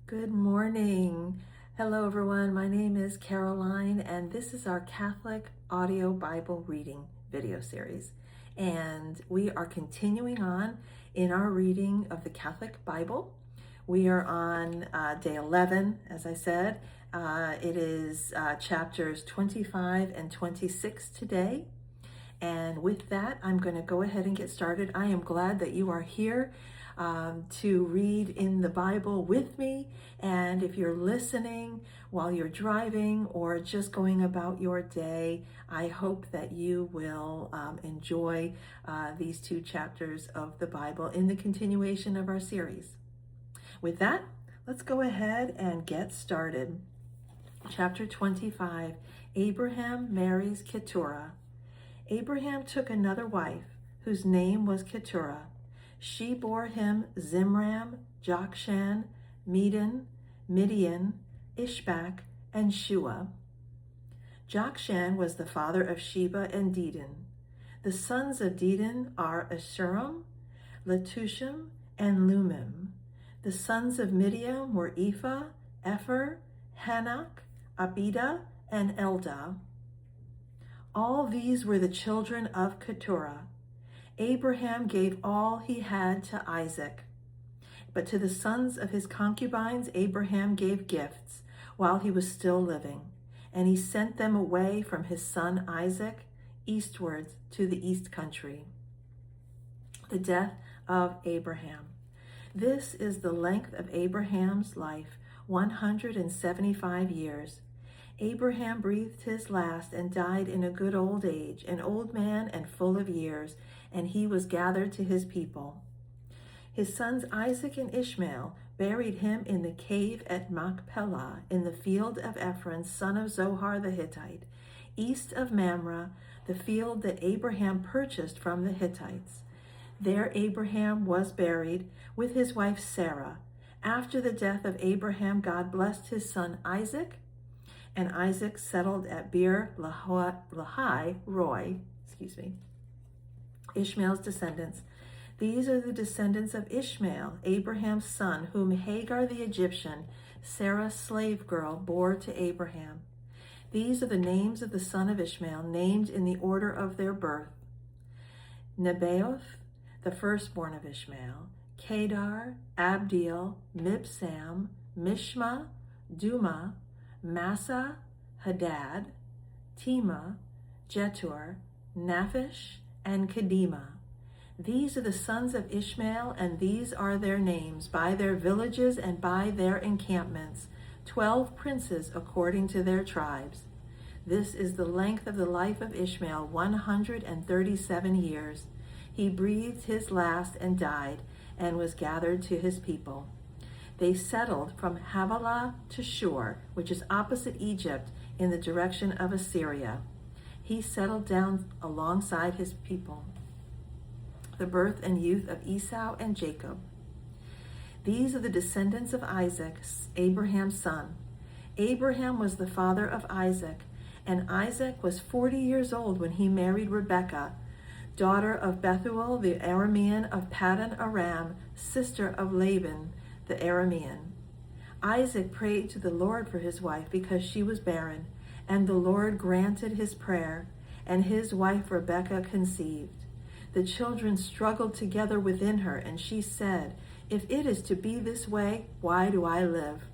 Good morning. Hello, everyone. My name is Caroline, and this is our Catholic audio Bible reading video series. And we are continuing on in our reading of the Catholic Bible. We are on day 11, as I said. It is chapters 25 and 26 today. And with that, I'm going to go ahead and get started. I am glad that you are here to read in the Bible with me. And if you're listening while you're driving or just going about your day, I hope that you will enjoy these two chapters of the Bible in the continuation of our series. With that, let's go ahead and get started. Chapter 25, Abraham marries Keturah. Abraham took another wife, whose name was Keturah. She bore him Zimram, Jokshan, Medan, Midian, Ishbak, and Shua. Jokshan was the father of Sheba and Dedan. The sons of Dedan are Ashurim, Letushim, and Lumim. The sons of Midian were Ephah, Epher, Hanok, Abida, and Eldah. All these were the children of Keturah. Abraham gave all he had to Isaac. But to the sons of his concubines, Abraham gave gifts while he was still living, and he sent them away from his son Isaac eastwards to the east country. The death of Abraham. This is the length of Abraham's life, 175 years. Abraham breathed his last and died in a good old age, an old man and full of years, and he was gathered to his people. His sons Isaac and Ishmael buried him in the cave at Machpelah in the field of Ephron, son of Zohar the Hittite, east of Mamre, the field that Abraham purchased from the Hittites. There Abraham was buried with his wife Sarah. After the death of Abraham, God blessed his son Isaac, and Isaac settled at Beer Lahai Roi. Ishmael's descendants. These are the descendants of Ishmael, Abraham's son, whom Hagar the Egyptian, Sarah's slave girl, bore to Abraham. These are the names of the son of Ishmael, named in the order of their birth. Nebaioth, the firstborn of Ishmael, Kedar, Abdiel, Mibsam, Mishma, Duma, Massa, Hadad, Tema, Jetur, Naphish, and Kedema. These are the sons of Ishmael, and these are their names, by their villages and by their encampments, 12 princes according to their tribes. This is the length of the life of Ishmael, 137 years. He breathed his last and died, and was gathered to his people. They settled from Havilah to Shur, which is opposite Egypt, in the direction of Assyria. He settled down alongside his people. The birth and youth of Esau and Jacob. These are the descendants of Isaac, Abraham's son. Abraham was the father of Isaac, and Isaac was 40 years old when he married Rebekah, daughter of Bethuel the Aramean of Paddan Aram, sister of Laban the Aramean. Isaac prayed to the Lord for his wife because she was barren, and the Lord granted his prayer, and his wife Rebekah conceived. The children struggled together within her, and she said, "If it is to be this way, why do I live?"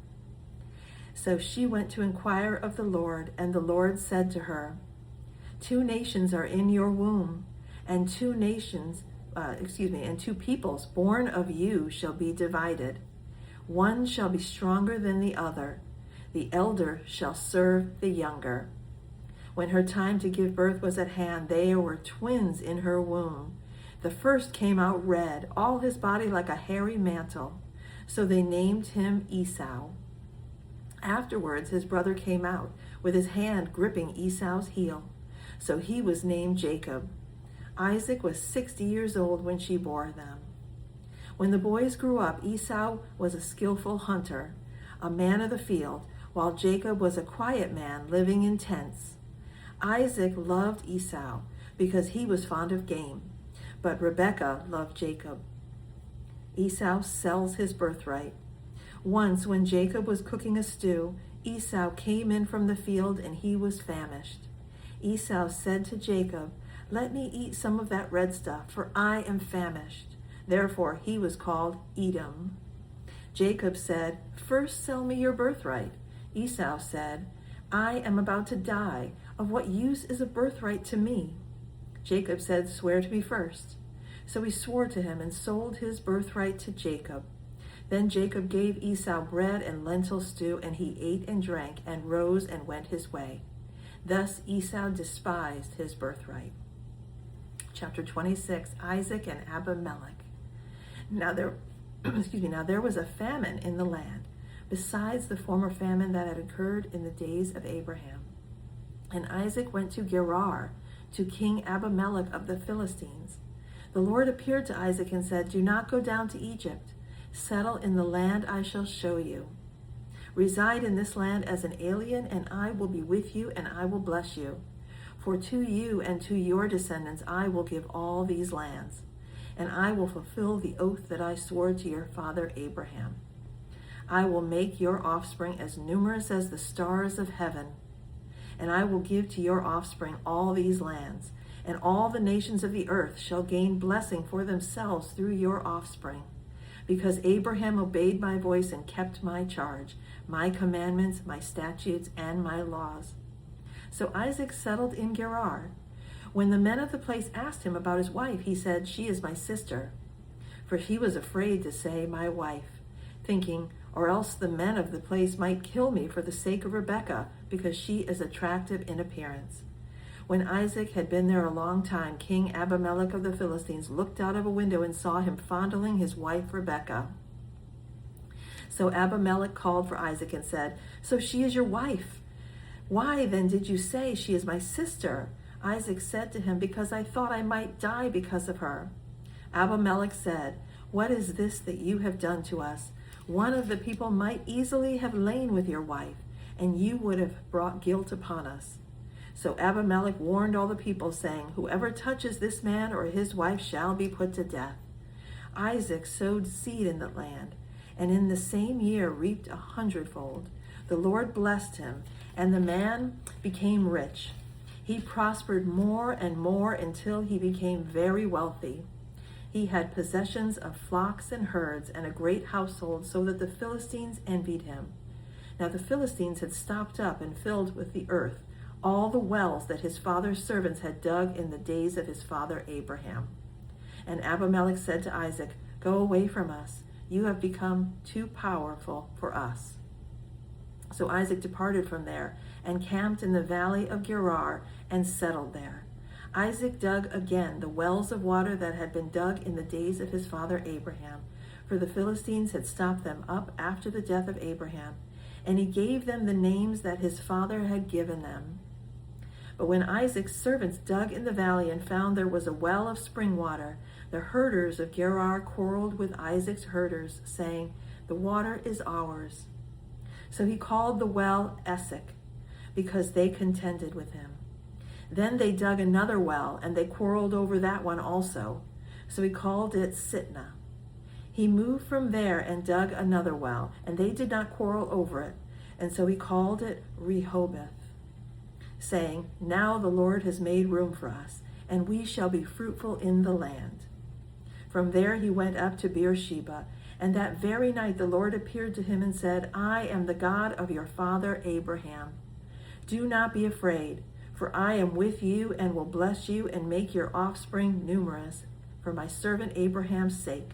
So she went to inquire of the Lord, and the Lord said to her, "Two nations are in your womb, and two peoples born of you shall be divided. One shall be stronger than the other. The elder shall serve the younger." When her time to give birth was at hand, there were twins in her womb. The first came out red, all his body like a hairy mantle. So they named him Esau. Afterwards, his brother came out, with his hand gripping Esau's heel. So he was named Jacob. Isaac was 60 years old when she bore them. When the boys grew up, Esau was a skillful hunter, a man of the field, while Jacob was a quiet man living in tents. Isaac loved Esau because he was fond of game, but Rebekah loved Jacob. Esau sells his birthright. Once, when Jacob was cooking a stew, Esau came in from the field and he was famished. Esau said to Jacob, "Let me eat some of that red stuff, for I am famished." Therefore he was called Edom. Jacob said, "First sell me your birthright." Esau said, "I am about to die. Of what use is a birthright to me?" Jacob said, "Swear to me first." So he swore to him and sold his birthright to Jacob. Then Jacob gave Esau bread and lentil stew, and he ate and drank and rose and went his way. Thus Esau despised his birthright. Chapter 26, Isaac and Abimelech. Now there was a famine in the land, besides the former famine that had occurred in the days of Abraham. And Isaac went to Gerar, to King Abimelech of the Philistines. The Lord appeared to Isaac and said, "Do not go down to Egypt. Settle in the land I shall show you. Reside in this land as an alien, and I will be with you, and I will bless you. For to you and to your descendants I will give all these lands, and I will fulfill the oath that I swore to your father Abraham. I will make your offspring as numerous as the stars of heaven, and I will give to your offspring all these lands, and all the nations of the earth shall gain blessing for themselves through your offspring, because Abraham obeyed my voice and kept my charge, my commandments, my statutes, and my laws." So Isaac settled in Gerar. When the men of the place asked him about his wife, he said, "She is my sister." For he was afraid to say, "my wife," thinking, "Or else the men of the place might kill me for the sake of Rebekah, because she is attractive in appearance." When Isaac had been there a long time, King Abimelech of the Philistines looked out of a window and saw him fondling his wife Rebekah. So Abimelech called for Isaac and said, "So she is your wife? Why then did you say, 'She is my sister'?" Isaac said to him, "Because I thought I might die because of her." Abimelech said, "What is this that you have done to us? One of the people might easily have lain with your wife, and you would have brought guilt upon us." So Abimelech warned all the people, saying, "Whoever touches this man or his wife shall be put to death." Isaac sowed seed in the land, and in the same year reaped 100-fold. The Lord blessed him, and the man became rich. He prospered more and more until he became very wealthy. He had possessions of flocks and herds and a great household, so that the Philistines envied him. Now the Philistines had stopped up and filled with the earth all the wells that his father's servants had dug in the days of his father Abraham. And Abimelech said to Isaac, "Go away from us. You have become too powerful for us." So Isaac departed from there and camped in the valley of Gerar and settled there. Isaac dug again the wells of water that had been dug in the days of his father Abraham, for the Philistines had stopped them up after the death of Abraham, and he gave them the names that his father had given them. But when Isaac's servants dug in the valley and found there was a well of spring water, the herders of Gerar quarreled with Isaac's herders, saying, "The water is ours." So he called the well Esek, because they contended with him. Then they dug another well, and they quarreled over that one also. So he called it Sitnah. He moved from there and dug another well, and they did not quarrel over it. And so he called it Rehoboth, saying, "Now the Lord has made room for us, and we shall be fruitful in the land." From there he went up to Beersheba, and that very night the Lord appeared to him and said, "I am the God of your father Abraham. Do not be afraid, for I am with you and will bless you and make your offspring numerous, for my servant Abraham's sake."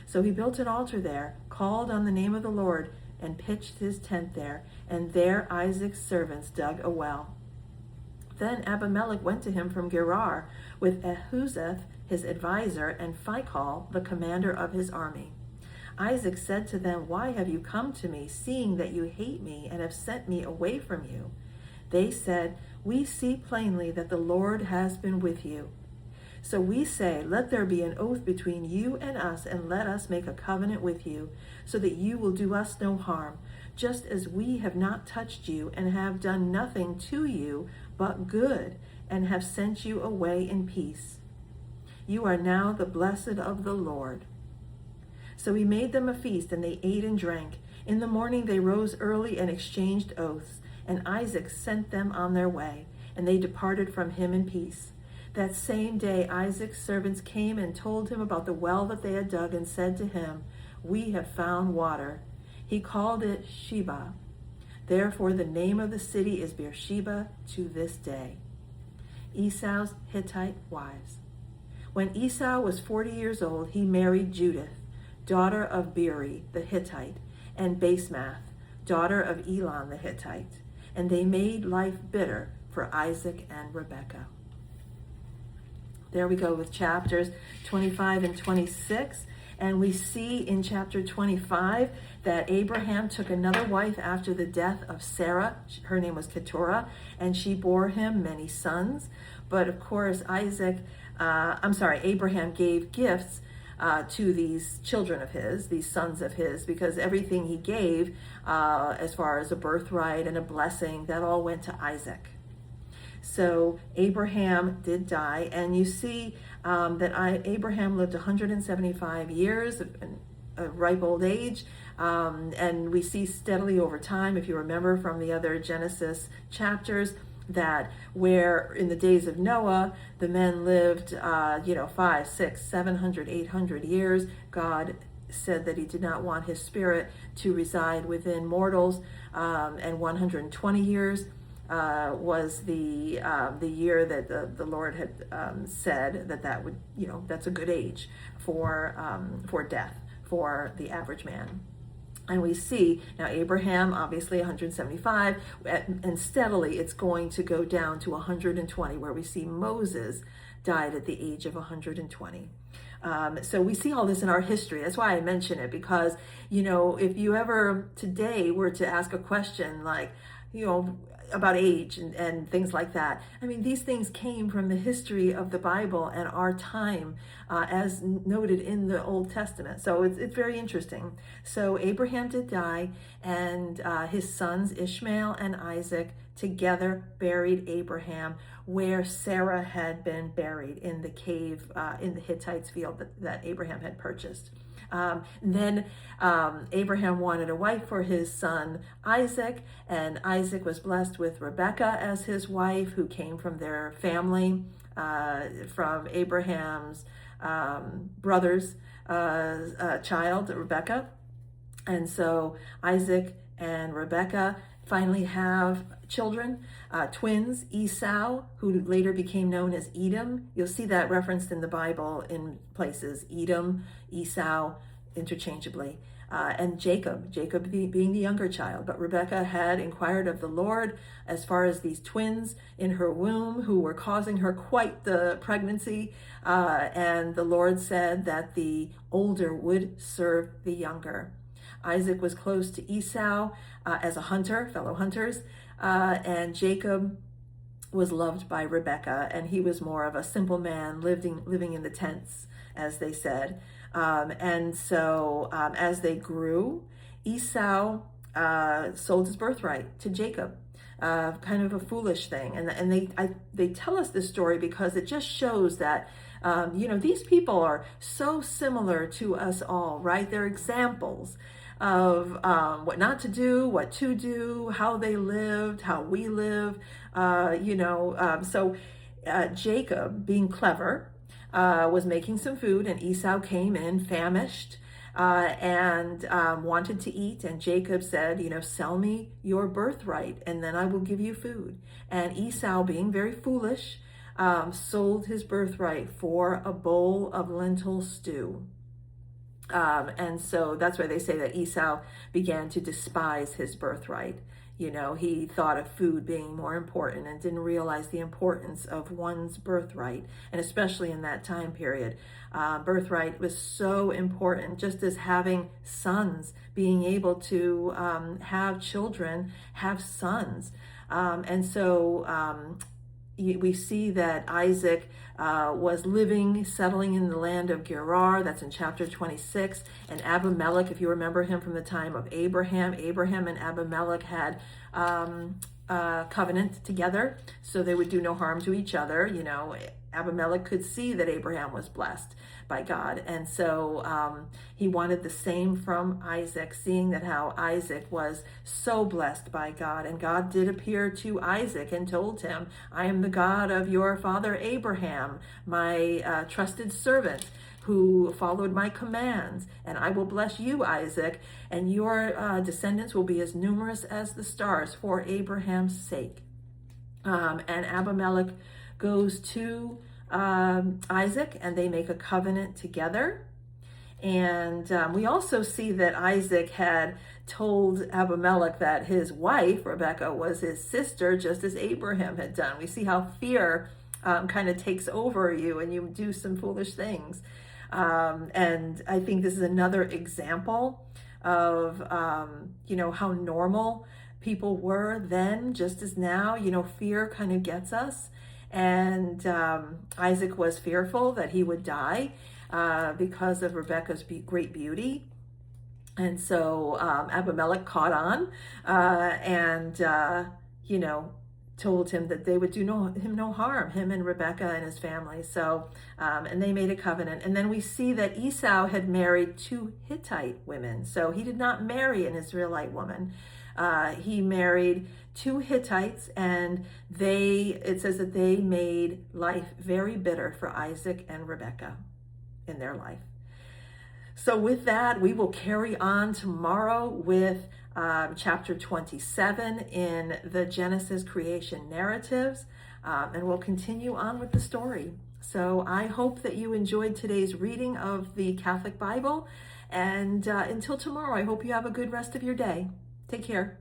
So he built an altar there, called on the name of the Lord, and pitched his tent there, and there Isaac's servants dug a well. Then Abimelech went to him from Gerar with Ahuzeth his advisor and Phicol the commander of his army. Isaac said to them, "Why have you come to me, seeing that you hate me and have sent me away from you?" They said, "We see plainly that the Lord has been with you. So we say, let there be an oath between you and us, and let us make a covenant with you, so that you will do us no harm, just as we have not touched you and have done nothing to you but good, and have sent you away in peace. You are now the blessed of the Lord." So he made them a feast, and they ate and drank. In the morning they rose early and exchanged oaths, and Isaac sent them on their way, and they departed from him in peace. That same day Isaac's servants came and told him about the well that they had dug, and said to him, "We have found water." He called it Sheba. Therefore the name of the city is Beersheba to this day. Esau's Hittite wives. When Esau was 40 years old, he married Judith, daughter of Beeri the Hittite, and Basemath, daughter of Elon the Hittite, and they made life bitter for Isaac and Rebekah. There we go with chapters 25 and 26. And we see in chapter 25 that Abraham took another wife after the death of Sarah. Her name was Keturah, and she bore him many sons. But of course, Abraham gave gifts to these children of his, these sons of his, because everything he gave as far as a birthright and a blessing, that all went to Isaac. So Abraham did die, and you see that Abraham lived 175 years, a ripe old age, and we see steadily over time, if you remember from the other Genesis chapters, that where in the days of Noah, the men lived, 500, 600, 700, 800 years, God said that he did not want his spirit to reside within mortals, and 120 years was the year that the Lord had said that would, that's a good age for death for the average man. And we see now Abraham, obviously 175, and steadily it's going to go down to 120, where we see Moses died at the age of 120. So we see all this in our history. That's why I mention it, because, if you ever today were to ask a question like, about age and things like that. I mean, these things came from the history of the Bible and our time, as noted in the Old Testament. So it's very interesting. So Abraham did die, and his sons Ishmael and Isaac together buried Abraham where Sarah had been buried, in the cave in the Hittites' field that Abraham had purchased. Then Abraham wanted a wife for his son Isaac, and Isaac was blessed with Rebekah as his wife, who came from their family, from Abraham's brother's child, Rebekah. And so Isaac and Rebekah finally have children, twins, Esau, who later became known as Edom. You'll see that referenced in the Bible in places, Edom, Esau, interchangeably, and Jacob being the younger child. But Rebekah had inquired of the Lord as far as these twins in her womb, who were causing her quite the pregnancy, and the Lord said that the older would serve the younger. Isaac was close to Esau as a hunter, fellow hunters, and Jacob was loved by Rebekah, and he was more of a simple man living in the tents, as they said. And so as they grew, Esau sold his birthright to Jacob, kind of a foolish thing. And they tell us this story because it just shows that these people are so similar to us all, right? They're examples of what not to do, what to do, how they lived, how we live, So Jacob, being clever, was making some food, and Esau came in famished and wanted to eat. And Jacob said, sell me your birthright and then I will give you food. And Esau, being very foolish, sold his birthright for a bowl of lentil stew. And so that's why they say that Esau began to despise his birthright. He thought of food being more important and didn't realize the importance of one's birthright. And especially in that time period, birthright was so important, just as having sons, being able to have children, have sons. And so we see that Isaac was settling in the land of Gerar. That's in chapter 26. And Abimelech, if you remember him from the time of Abraham and Abimelech had covenant together, so they would do no harm to each other. Abimelech could see that Abraham was blessed by God. And so he wanted the same from Isaac, seeing that how Isaac was so blessed by God. And God did appear to Isaac and told him, I am the God of your father Abraham, my trusted servant, who followed my commands, and I will bless you, Isaac, and your descendants will be as numerous as the stars for Abraham's sake. And Abimelech goes to Isaac, and they make a covenant together. And we also see that Isaac had told Abimelech that his wife, Rebekah, was his sister, just as Abraham had done. We see how fear kind of takes over you and you do some foolish things. And I think this is another example of, how normal people were then, just as now. Fear kind of gets us. And Isaac was fearful that he would die because of Rebekah's great beauty. And so Abimelech caught on and told him that they would do him no harm, him and Rebekah and his family. So, and they made a covenant. And then we see that Esau had married 2 Hittite women. So he did not marry an Israelite woman. He married 2 Hittites, and it says that they made life very bitter for Isaac and Rebekah in their life. So with that, we will carry on tomorrow with chapter 27 in the Genesis creation narratives, and we'll continue on with the story. So I hope that you enjoyed today's reading of the Catholic Bible, and until tomorrow, I hope you have a good rest of your day. Take care.